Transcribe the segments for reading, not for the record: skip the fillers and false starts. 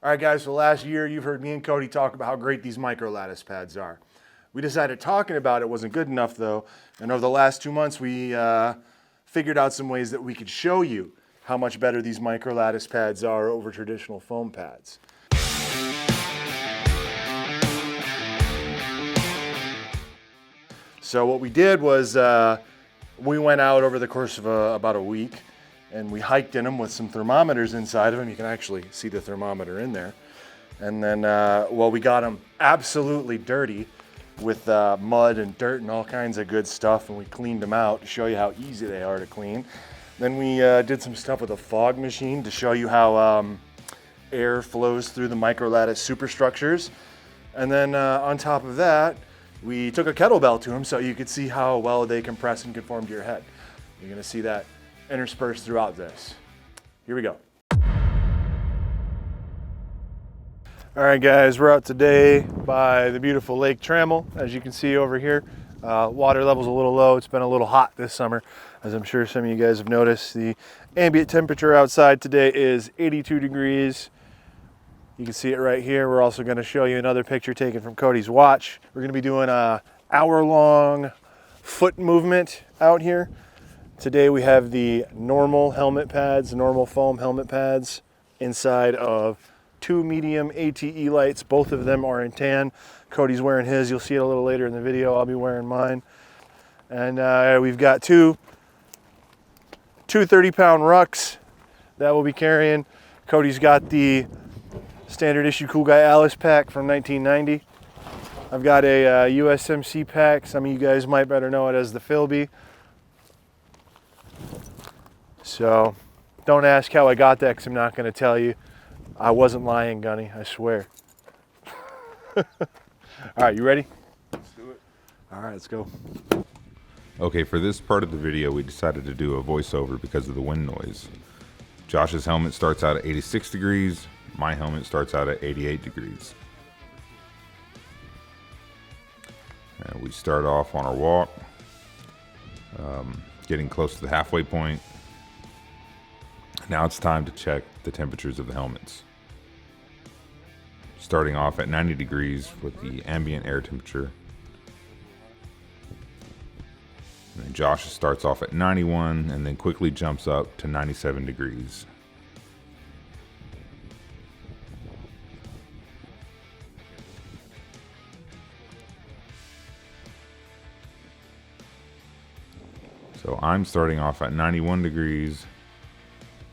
All right, guys, so last year you've heard me and Cody talk about how great these Microlattice pads are. We decided talking about it wasn't good enough, though, and over the last 2 months we figured out some ways that we could show you how much better these Microlattice pads are over traditional foam pads. So what we did was we went out over the course of about a week and we hiked in them with some thermometers inside of them. You can actually see the thermometer in there. And then, well, we got them absolutely dirty with mud and dirt and all kinds of good stuff, and we cleaned them out to show you how easy they are to clean. Then we did some stuff with a fog machine to show you how air flows through the Microlattice superstructures. And then on top of that, we took a kettlebell to them so you could see how well they compress and conform to your head. You're gonna see that interspersed throughout this. Here we go. All right, guys, we're out today by the beautiful Lake Trammell. As you can see over here, water level's a little low. It's been a little hot this summer, as I'm sure some of you guys have noticed. The ambient temperature outside today is 82 degrees. You can see it right here. We're also going to show you another picture taken from Cody's watch. We're going to be doing an hour-long foot movement out here. Today we have the normal helmet pads, normal foam helmet pads, inside of 2 medium ATE lights. Both of them are in tan. Cody's wearing his. You'll see it a little later in the video. I'll be wearing mine. And we've got two 30-pound rucks that we'll be carrying. Cody's got the standard issue Cool Guy Alice pack from 1990. I've got a USMC pack. Some of you guys might better know it as the Philby. So don't ask how I got that, because I'm not going to tell you. I wasn't lying, Gunny, I swear. All right, you ready? Let's do it. All right, let's go. Okay, for this part of the video, we decided to do a voiceover because of the wind noise. Josh's helmet starts out at 86 degrees. My helmet starts out at 88 degrees. And we start off on our walk, getting close to the halfway point. Now it's time to check the temperatures of the helmets. Starting off at 90 degrees with the ambient air temperature. And then Josh starts off at 91 and then quickly jumps up to 97 degrees. So I'm starting off at 91 degrees,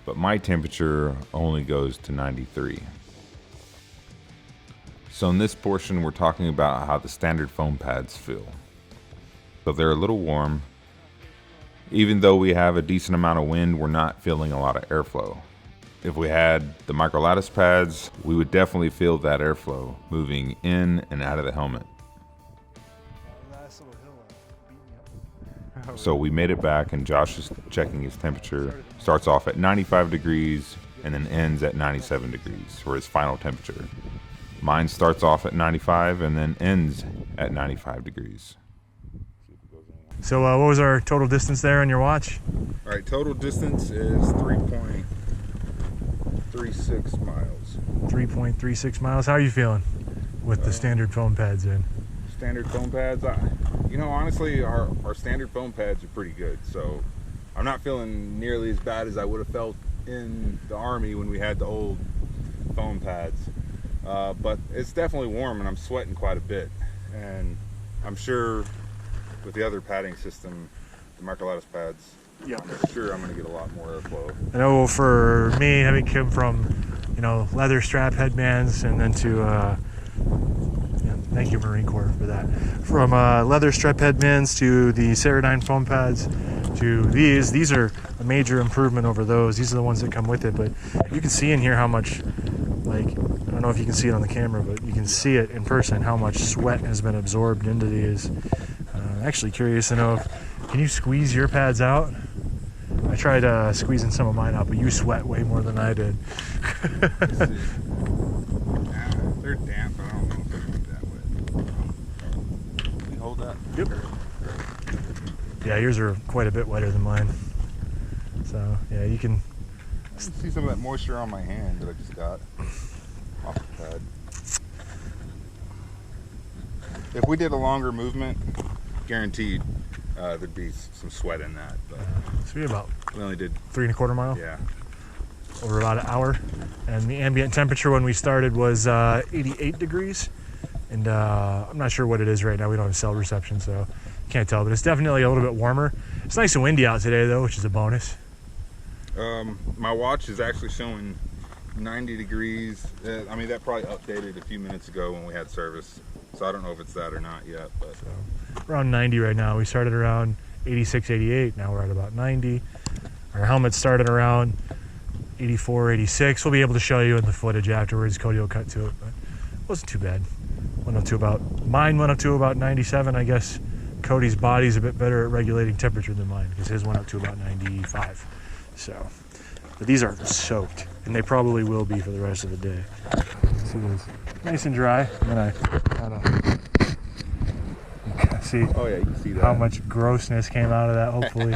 but my temperature only goes to 93. So in this portion, we're talking about how the standard foam pads feel. So they're a little warm. Even though we have a decent amount of wind, we're not feeling a lot of airflow. If we had the Microlattice pads, we would definitely feel that airflow moving in and out of the helmet. So we made it back, and Josh is checking his temperature. Starts off at 95 degrees and then ends at 97 degrees for his final temperature. Mine starts off at 95 and then ends at 95 degrees. So what was our total distance there on your watch? All right, total distance is 3.36 miles. 3.36 miles. How are you feeling with the standard foam pads in? Standard foam pads, you know, honestly, our standard foam pads are pretty good. So I'm not feeling nearly as bad as I would have felt in the Army when we had the old foam pads. But it's definitely warm, and I'm sweating quite a bit. And I'm sure with the other padding system, the Microlattice pads, yeah, I'm sure I'm going to get a lot more airflow. I know for me, having come from, you know, leather strap headbands, and then to thank you, Marine Corps, for that. From leather strap headbands to the Ceradyne foam pads to these are a major improvement over those. These are the ones that come with it, but you can see in here how much, like, I don't know if you can see it on the camera, but you can see it in person, how much sweat has been absorbed into these. Actually curious to know, can you squeeze your pads out? I tried squeezing some of mine out, but you sweat way more than I did. They're damp, but I don't know if they went that way. Can you hold that? Yep. Yeah, yours are quite a bit wetter than mine. So, yeah, you can see some of that moisture on my hand that I just got. If we did a longer movement, guaranteed there'd be some sweat in that. But So we about we only did 3 1/4 miles. Yeah. Over about an hour. And the ambient temperature when we started was 88 degrees. And I'm not sure what it is right now. We don't have cell reception, so can't tell. But it's definitely a little bit warmer. It's nice and windy out today, though, which is a bonus. My watch is actually showing 90 degrees. I mean, that probably updated a few minutes ago when we had service. So I don't know if it's that or not yet. But so, around 90 right now. We started around 86, 88. Now we're at about 90. Our helmets started around 84, 86. We'll be able to show you in the footage afterwards. Cody will cut to it, but it wasn't too bad. Mine went up to about 97. I guess Cody's body's a bit better at regulating temperature than mine because his went up to about 95. So, but these are soaked, and they probably will be for the rest of the day. See those, nice and dry. And then I kind of see. Oh yeah, you can see that. How much grossness came out of that. Hopefully.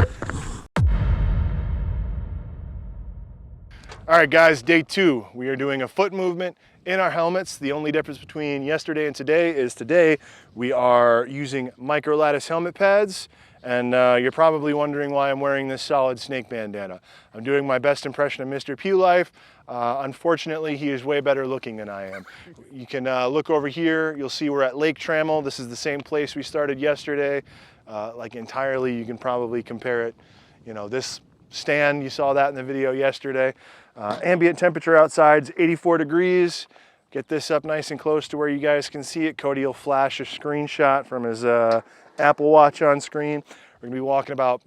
All right, guys, day 2. We are doing a foot movement in our helmets. The only difference between yesterday and today is today we are using Microlattice helmet pads. And you're probably wondering why I'm wearing this solid snake bandana. I'm doing my best impression of Mr. Pewlife. Unfortunately, he is way better looking than I am. You can look over here. You'll see we're at Lake Trammell. This is the same place we started yesterday. Like entirely, you can probably compare it. You know, this stand, you saw that in the video yesterday. Ambient temperature outside is 84 degrees. Get this up nice and close to where you guys can see it. Cody will flash a screenshot from his Apple Watch on screen. We're gonna be walking about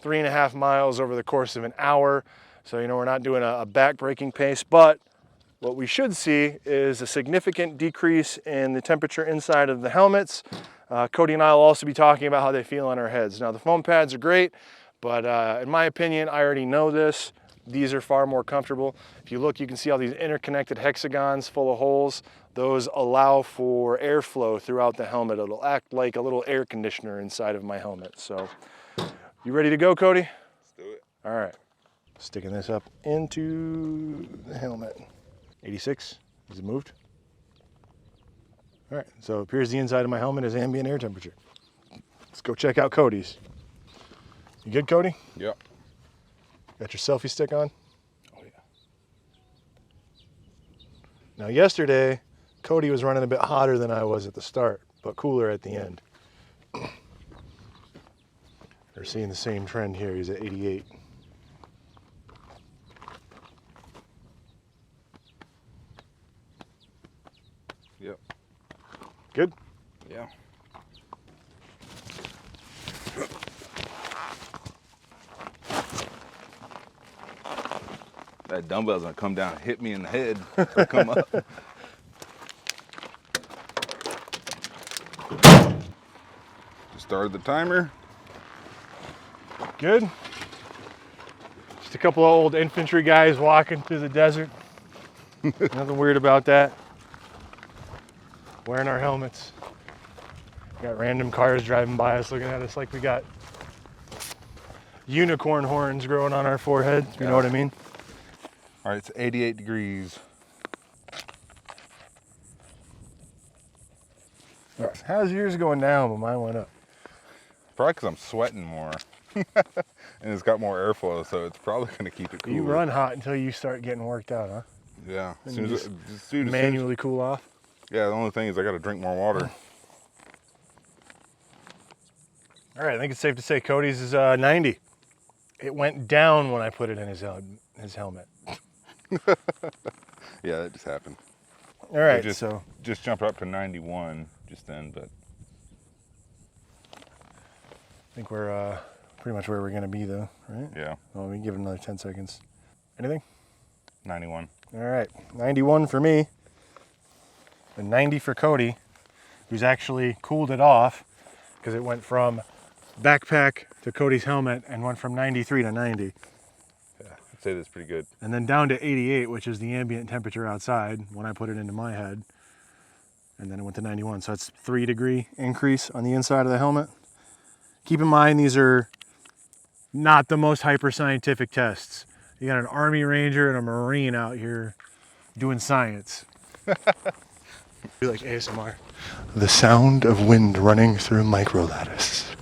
3.5 miles over the course of an hour. So, you know, we're not doing a back-breaking pace, but what we should see is a significant decrease in the temperature inside of the helmets. Cody and I will also be talking about how they feel on our heads. Now, the foam pads are great, but in my opinion, I already know this. These are far more comfortable. If you look, you can see all these interconnected hexagons full of holes. Those allow for airflow throughout the helmet. It'll act like a little air conditioner inside of my helmet. So, you ready to go, Cody? Let's do it. All right. Sticking this up into the helmet. 86, is it moved? All right, so it appears the inside of my helmet is ambient air temperature. Let's go check out Cody's. You good, Cody? Yep. Got your selfie stick on? Oh yeah. Now yesterday, Cody was running a bit hotter than I was at the start, but cooler at the end. We're seeing the same trend here. He's at 88. Yep. Good? Yeah. That dumbbell's gonna come down and hit me in the head or come up. Just started the timer. Good. Just a couple of old infantry guys walking through the desert. Nothing weird about that. Wearing our helmets. Got random cars driving by us looking at us like we got unicorn horns growing on our foreheads. You know what I mean? All right, it's 88 degrees. How's yours going down, but mine went up? Probably because I'm sweating more. And it's got more airflow, so it's probably going to keep it cool. You run hot until you start getting worked out, huh? Yeah. And As soon you as just it, manually cool off? Yeah, the only thing is I got to drink more water. All right, I think it's safe to say Cody's is 90. It went down when I put it in his helmet. Yeah, that just happened. All right, Just jumped up to 91 just then, but I think we're pretty much where we're going to be, though, right? yeah, Well, we can give it another 10 seconds. Anything? 91. All right, 91 for me, and 90 for Cody, who's actually cooled it off because it went from backpack to Cody's helmet and went from 93 to 90. Yeah, I'd say that's pretty good. And then down to 88, which is the ambient temperature outside when I put it into my head. And then it went to 91, so that's 3-degree increase on the inside of the helmet. Keep in mind, these are not the most hyper-scientific tests. You got an Army Ranger and a Marine out here doing science. Be like ASMR. The sound of wind running through Microlattice.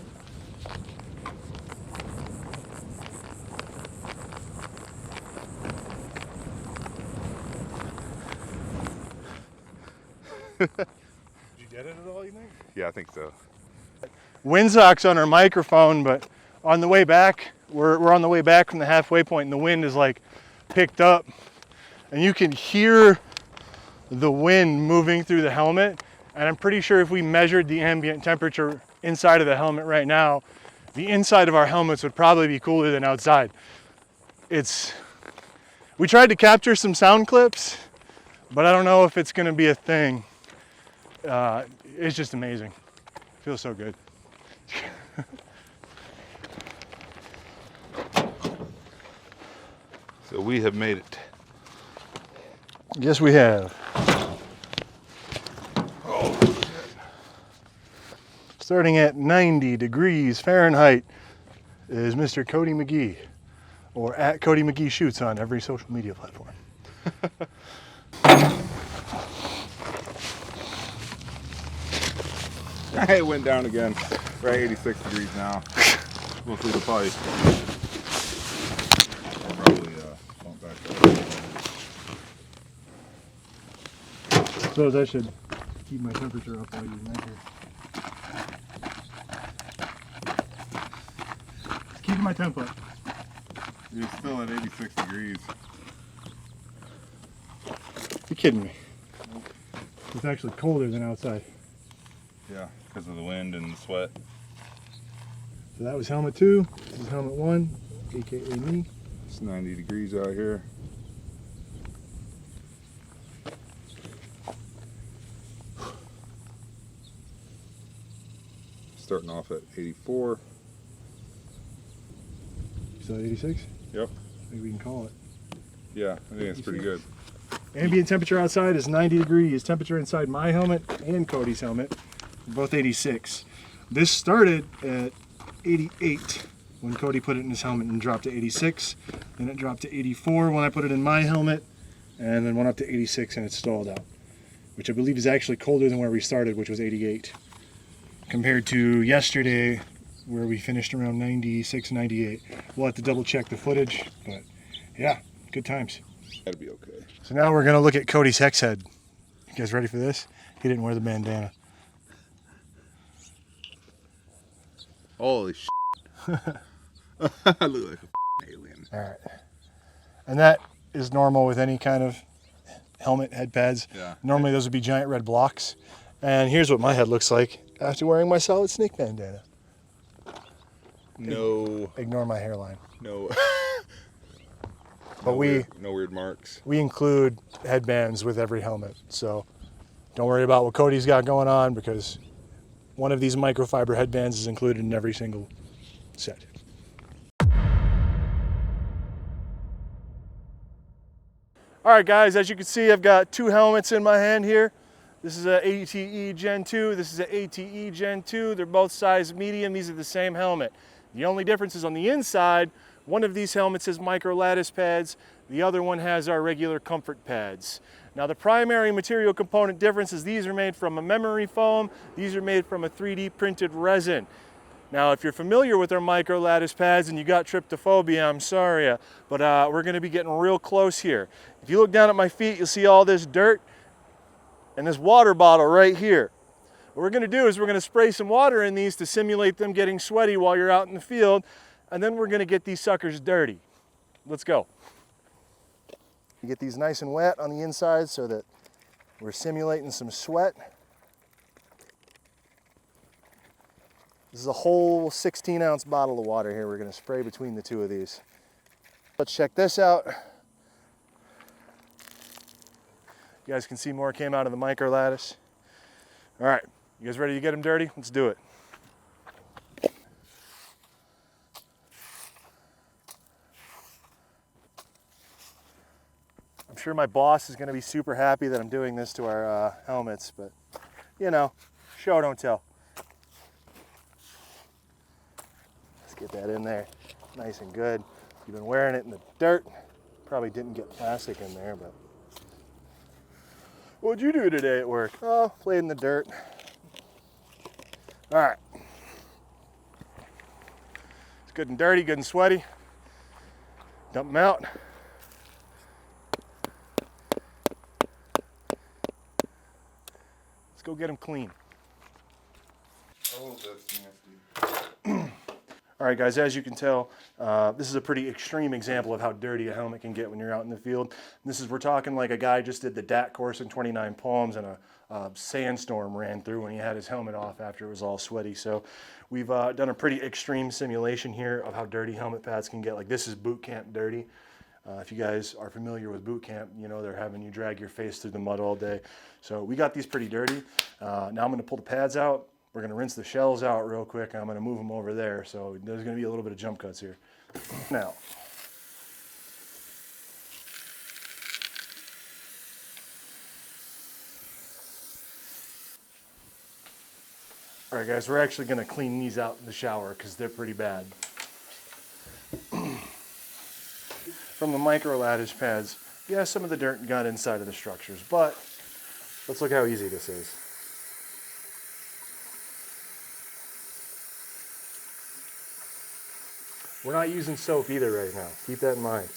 Did you get it at all, you think? Yeah, I think so. Wind socks on our microphone, but on the way back, we're on the way back from the halfway point, and the wind is like picked up, and you can hear the wind moving through the helmet. And I'm pretty sure if we measured the ambient temperature inside of the helmet right now, the inside of our helmets would probably be cooler than outside. We tried to capture some sound clips, but I don't know if it's gonna be a thing. It's just amazing. It feels so good. So we have made it. Yes, we have. Starting at 90 degrees Fahrenheit is Mr. Cody McGee, or at Cody McGee Shoots on every social media platform. It went down again. We're at 86 degrees now. Mostly the pipe. Probably bump back up. Suppose I should keep my temperature up while you measure. Keeping my temp up. You're still at 86 degrees. You're kidding me. It's actually colder than outside. Yeah, because of the wind and the sweat. So that was helmet 2. This is helmet 1, aka me. It's 90 degrees out here. Starting off at 84. So 86? Yep. I think we can call it. Yeah, I think it's pretty good. Ambient temperature outside is 90 degrees. Temperature inside my helmet and Cody's helmet, both 86. This started at 88 when Cody put it in his helmet and dropped to 86. Then it dropped to 84 when I put it in my helmet, and then went up to 86 and it stalled out, which I believe is actually colder than where we started, which was 88. Compared to yesterday, where we finished around 96, 98. We'll have to double check the footage, but yeah, good times. That'll be okay. So now we're gonna look at Cody's hex head. You guys ready for this? He didn't wear the bandana. Holy shit. I look like a alien. All right. And that is normal with any kind of helmet, head pads. Yeah. Normally those would be giant red blocks. And here's what my head looks like after wearing my solid snake bandana. No. Ignore my hairline. No. But no weird marks. we include headbands with every helmet. So don't worry about what Cody's got going on, because one of these microfiber headbands is included in every single set. All right, guys, as you can see, I've got 2 helmets in my hand here. This is a ATE Gen 2. This is a ATE Gen 2. They're both size medium. These are the same helmet. The only difference is on the inside. One of these helmets has Microlattice pads. The other one has our regular comfort pads. Now, the primary material component difference is these are made from a memory foam. These are made from a 3D printed resin. Now, if you're familiar with our Microlattice pads and you got tryptophobia, I'm sorry, but we're gonna be getting real close here. If you look down at my feet, you'll see all this dirt and this water bottle right here. What we're gonna do is we're gonna spray some water in these to simulate them getting sweaty while you're out in the field, and then we're gonna get these suckers dirty. Let's go. You get these nice and wet on the inside so that we're simulating some sweat. This is a whole 16-ounce bottle of water here we're gonna spray between the 2 of these. Let's check this out. You guys can see more came out of the Microlattice. All right, you guys ready to get them dirty? Let's do it. I'm sure my boss is gonna be super happy that I'm doing this to our helmets, but you know, show don't tell. Let's get that in there, nice and good. You've been wearing it in the dirt, probably didn't get plastic in there, but What'd you do today at work? Oh, played in the dirt. All right. It's good and dirty, good and sweaty. Dump them out. Let's go get them clean. Oh, that's nasty. All right, guys, as you can tell, this is a pretty extreme example of how dirty a helmet can get when you're out in the field. We're talking like a guy just did the DAT course in 29 Palms and a sandstorm ran through when he had his helmet off after it was all sweaty. So we've done a pretty extreme simulation here of how dirty helmet pads can get. Like, this is boot camp dirty. If you guys are familiar with boot camp, you know they're having you drag your face through the mud all day. So we got these pretty dirty. Now I'm gonna pull the pads out. We're gonna rinse the shells out real quick, and I'm gonna move them over there. So there's gonna be a little bit of jump cuts here. Now, all right, guys, we're actually gonna clean these out in the shower because they're pretty bad. From the Microlattice pads, yeah, some of the dirt got inside of the structures, but let's look how easy this is. We're not using soap either right now. Keep that in mind.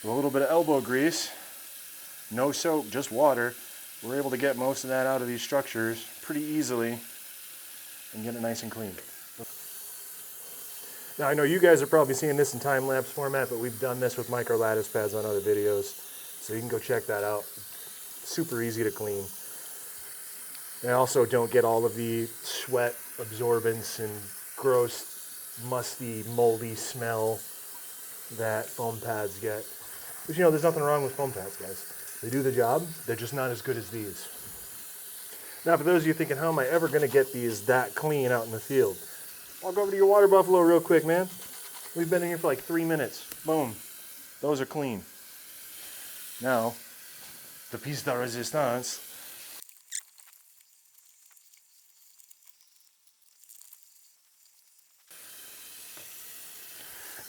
With a little bit of elbow grease, no soap, just water, we're able to get most of that out of these structures pretty easily and get it nice and clean. Now, I know you guys are probably seeing this in time-lapse format, but we've done this with Microlattice pads on other videos, so you can go check that out. Super easy to clean. They also don't get all of the sweat absorbance and gross, musty, moldy smell that foam pads get. But you know, there's nothing wrong with foam pads, guys. They do the job, they're just not as good as these. Now, for those of you thinking, how am I ever gonna get these that clean out in the field? I'll go over to your water buffalo real quick, man. We've been in here for like 3 minutes. Boom, those are clean. Now, the piece de resistance.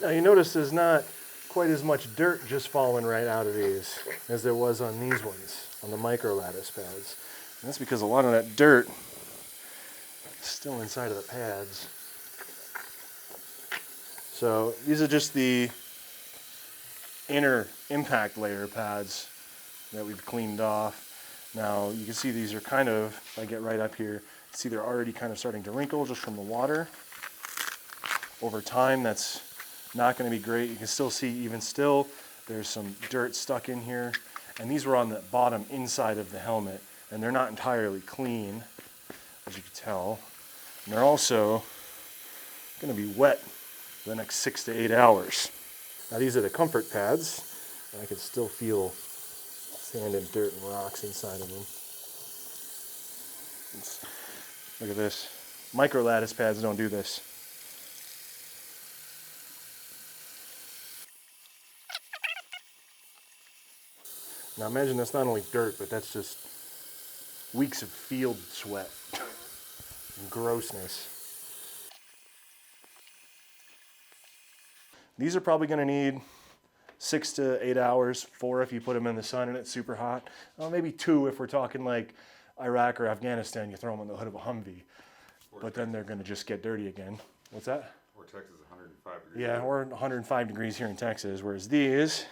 Now you notice there's not quite as much dirt just falling right out of these as there was on these ones, on the Microlattice pads. And that's because a lot of that dirt is still inside of the pads. So these are just the inner impact layer pads that we've cleaned off. Now you can see these are kind of, if I get right up here, see they're already kind of starting to wrinkle just from the water. Over time, that's not going to be great. You can still see, even still, there's some dirt stuck in here. And these were on the bottom inside of the helmet, and they're not entirely clean, as you can tell. And they're also going to be wet for the next 6 to 8 hours. Now these are the comfort pads, and I can still feel sand and dirt and rocks inside of them. Look at this. Microlattice pads don't do this. Now imagine that's not only dirt, but that's just weeks of field sweat and grossness. These are probably going to need 6 to 8 hours, 4 if you put them in the sun and it's super hot. Well, maybe 2 if we're talking like Iraq or Afghanistan, you throw them on the hood of a Humvee. But then they're going to just get dirty again. What's that? Or Texas 105 degrees. Yeah, or 105 degrees here in Texas, whereas these,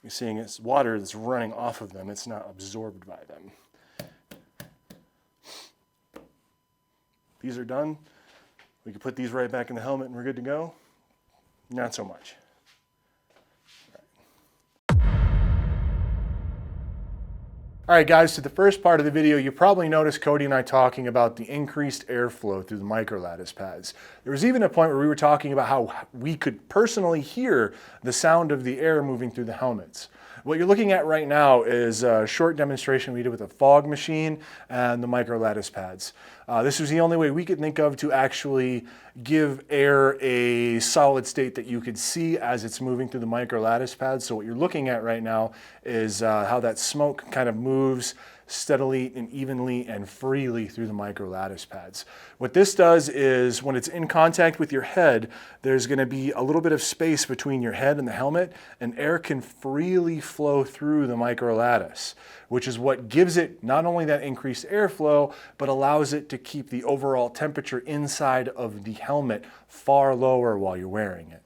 you're seeing it's water that's running off of them. It's not absorbed by them. These are done. We can put these right back in the helmet and we're good to go. Not so much. All right, guys, so the first part of the video, you probably noticed Cody and I talking about the increased airflow through the Microlattice pads. There was even a point where we were talking about how we could personally hear the sound of the air moving through the helmets. What you're looking at right now is a short demonstration we did with a fog machine and the Microlattice pads. This was the only way we could think of to actually give air a solid state that you could see as it's moving through the microlattice pads. So what you're looking at right now is how that smoke kind of moves steadily and evenly and freely through the microlattice pads. What this does is when it's in contact with your head, there's going to be a little bit of space between your head and the helmet, and air can freely flow through the microlattice, which is what gives it not only that increased airflow, but allows it to keep the overall temperature inside of the helmet far lower while you're wearing it.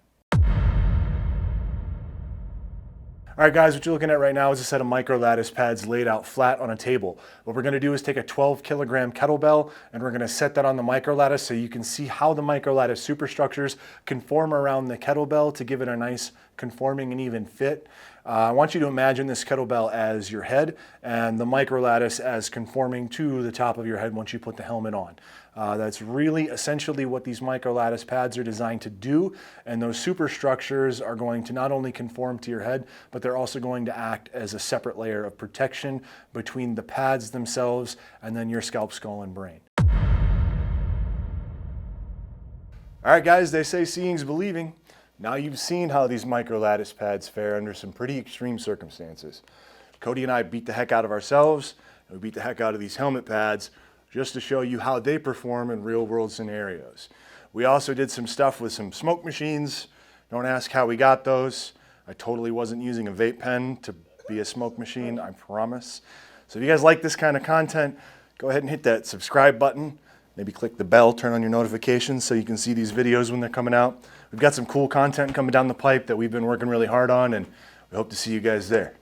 All right, guys, what you're looking at right now is a set of microlattice pads laid out flat on a table. What we're going to do is take a 12-kilogram kettlebell, and we're going to set that on the microlattice so you can see how the microlattice superstructures conform around the kettlebell to give it a nice conforming and even fit. I want you to imagine this kettlebell as your head and the microlattice as conforming to the top of your head once you put the helmet on. That's really essentially what these microlattice pads are designed to do, and those superstructures are going to not only conform to your head, but they're also going to act as a separate layer of protection between the pads themselves and then your scalp, skull, and brain. All right, guys, they say seeing's believing. Now you've seen how these microlattice pads fare under some pretty extreme circumstances. Cody and I beat the heck out of ourselves, and we beat the heck out of these helmet pads just to show you how they perform in real world scenarios. We also did some stuff with some smoke machines. Don't ask how we got those. I totally wasn't using a vape pen to be a smoke machine, I promise. So if you guys like this kind of content, go ahead and hit that subscribe button. Maybe click the bell, turn on your notifications so you can see these videos when they're coming out. We've got some cool content coming down the pipe that we've been working really hard on, and we hope to see you guys there.